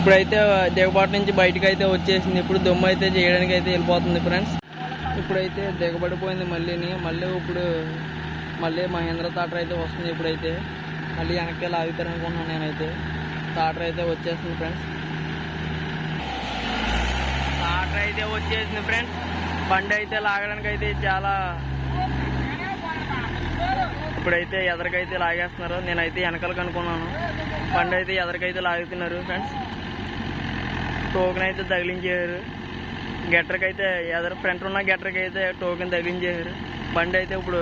ఇప్పుడైతే దిగబాటు నుంచి బయటకు అయితే వచ్చేసింది. ఇప్పుడు దుమ్ము అయితే చేయడానికి అయితే వెళ్ళిపోతుంది ఫ్రెండ్స్. ఇప్పుడైతే దిగబడిపోయింది మళ్ళీ మహేంద్ర టాటర్ అయితే వస్తుంది. ఇప్పుడైతే మళ్ళీ వెనక్కి లాగుతారు అనుకుంటున్నాను నేనైతే. టాటర్ అయితే వచ్చేస్తుంది ఫ్రెండ్స్. టాటర్ అయితే వచ్చేసింది ఫ్రెండ్స్. బండి అయితే లాగడానికి అయితే చాలా ఇప్పుడైతే ఎదరికైతే లాగేస్తున్నారు. నేనైతే వెనకాలకు అనుకున్నాను. బండి అయితే ఎదరికైతే లాగుతున్నారు ఫ్రెండ్స్. టోకెన్ అయితే తగిలించారు. గెట్టర్కి అయితే ఎదరు ఫ్రంట్ ఉన్న గెట్టర్కి అయితే టోకెన్ తగిలించారు. బండి అయితే ఇప్పుడు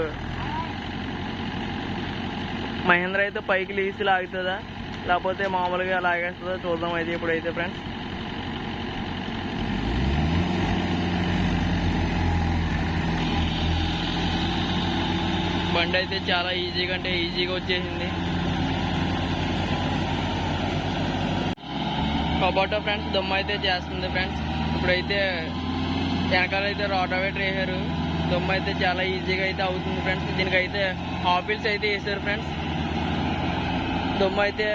మహేంద్ర అయితే పైకి లేచి లాగుతుందా లేకపోతే మామూలుగా లాగేస్తుందా చూద్దాం అయితే ఇప్పుడైతే ఫ్రెండ్స్. బండి అయితే చాలా ఈజీగా వచ్చేసింది. కబోటా ఫ్రెండ్స్ దుమ్ము అయితే చేస్తుంది ఫ్రెండ్స్. ఇప్పుడైతే వెనకాలైతే రోటావేటర్ వేసారు. దుమ్ము అయితే చాలా ఈజీగా అయితే అవుతుంది ఫ్రెండ్స్. దీనికైతే ఆపిల్స్ అయితే వేసారు ఫ్రెండ్స్. దుమ్ము అయితే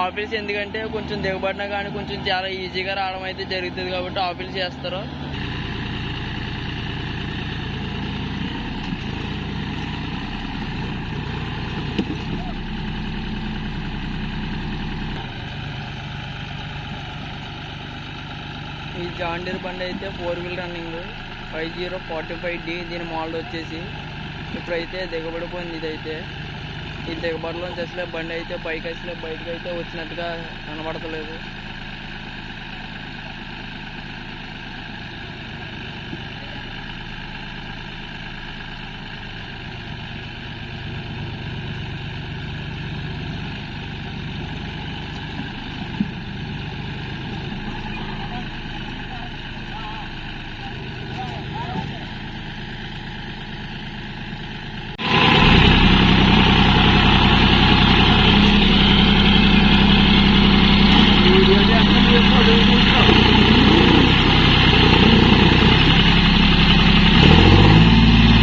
ఆపిల్స్ ఎందుకంటే కొంచెం దిగబడినా కానీ కొంచెం చాలా ఈజీగా రావడం అయితే జరుగుతుంది కాబట్టి ఆపిల్స్ చేస్తారు. ఈ జాన్ డీర్ బండి అయితే 4-wheel రన్నింగ్ 5045D. దీని మోడల్ వచ్చేసి ఇప్పుడైతే దిగబడిపోయింది. ఇదైతే ఈ దిగబడిలోంచి అసలే బండి అయితే పైకి అసలే బయటకు అయితే వచ్చినట్టుగా కనబడతలేదు.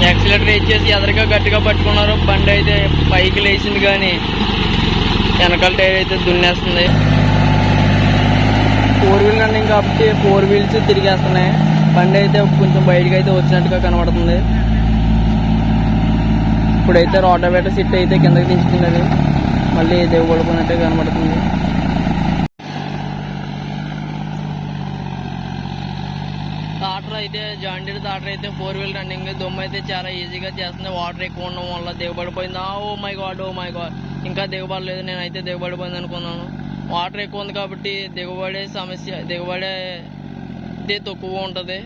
యాక్సిలేటర్ ఇచ్చేసి ఎదరిగా గట్టిగా పట్టుకున్నారు. బండి అయితే పైకి లేచింది కానీ వెనకాల టైర్ అయితే దున్నేస్తుంది. 4-wheel రన్నింగ్ కాబట్టి 4 wheels తిరిగేస్తున్నాయి. బండి అయితే కొంచెం బయటకు అయితే వచ్చినట్టుగా కనబడుతుంది. ఇప్పుడైతే రోటావేటర్ సిట్ అయితే కిందకి దించుతుందని మళ్ళీ దిగబడిపోయినట్టుగా కనబడుతుంది. టాటర్ అయితే జాన్ డీర్ టాటర్ అయితే 4-wheel రన్నింగ్. దుమ్ము అయితే చాలా ఈజీగా చేస్తుంది. వాటర్ ఎక్కువ ఉండడం వల్ల దిగబడిపోయింది. ఓ మై గాడ్ ఇంకా దిగబడలేదు. నేనైతే దిగబడిపోయింది అనుకున్నాను. వాటర్ ఎక్కువ ఉంది కాబట్టి దిగబడేది తక్కువ ఉంటుంది.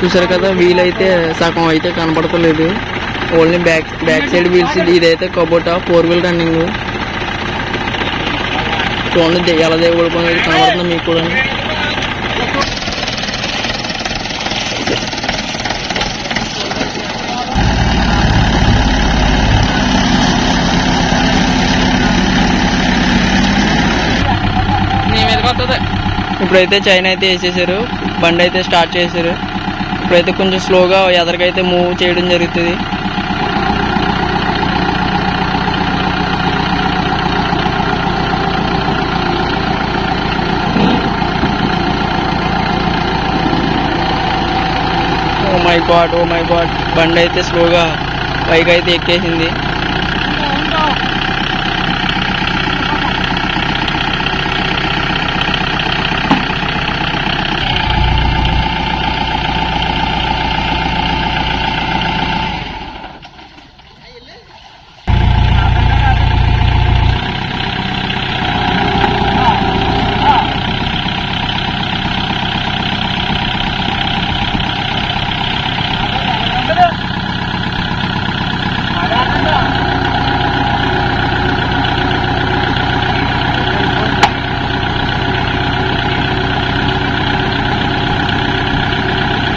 చూసారు కదా, వీల్ అయితే సగం అయితే కనపడతలేదు. Only back side wheels. ఇదైతే కబోటా 4-wheel రన్నింగ్. చూడండి ఎలా దిగబడిపోయినది కనబడుతుంది మీకు కూడా. ఇప్పుడైతే చైన్ అయితే వేసేసారు. బండి అయితే స్టార్ట్ చేశారు. ఇప్పుడైతే కొంచెం స్లోగా ఎదరికైతే మూవ్ చేయడం జరుగుతుంది. ఓ మై గాడ్ బండి అయితే స్లోగా పైకి అయితే ఎక్కేసింది.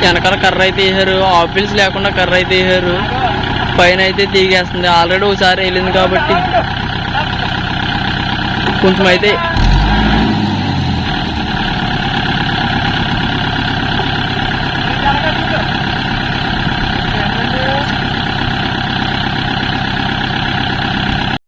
వెనకాల కర్ర అయితే వేసారు, ఆఫీల్స్ లేకుండా కర్ర అయితే వేసారు. పైన అయితే తీగేస్తుంది, ఆల్రెడీ ఒకసారి వెళ్ళింది కాబట్టి కొంచెం అయితే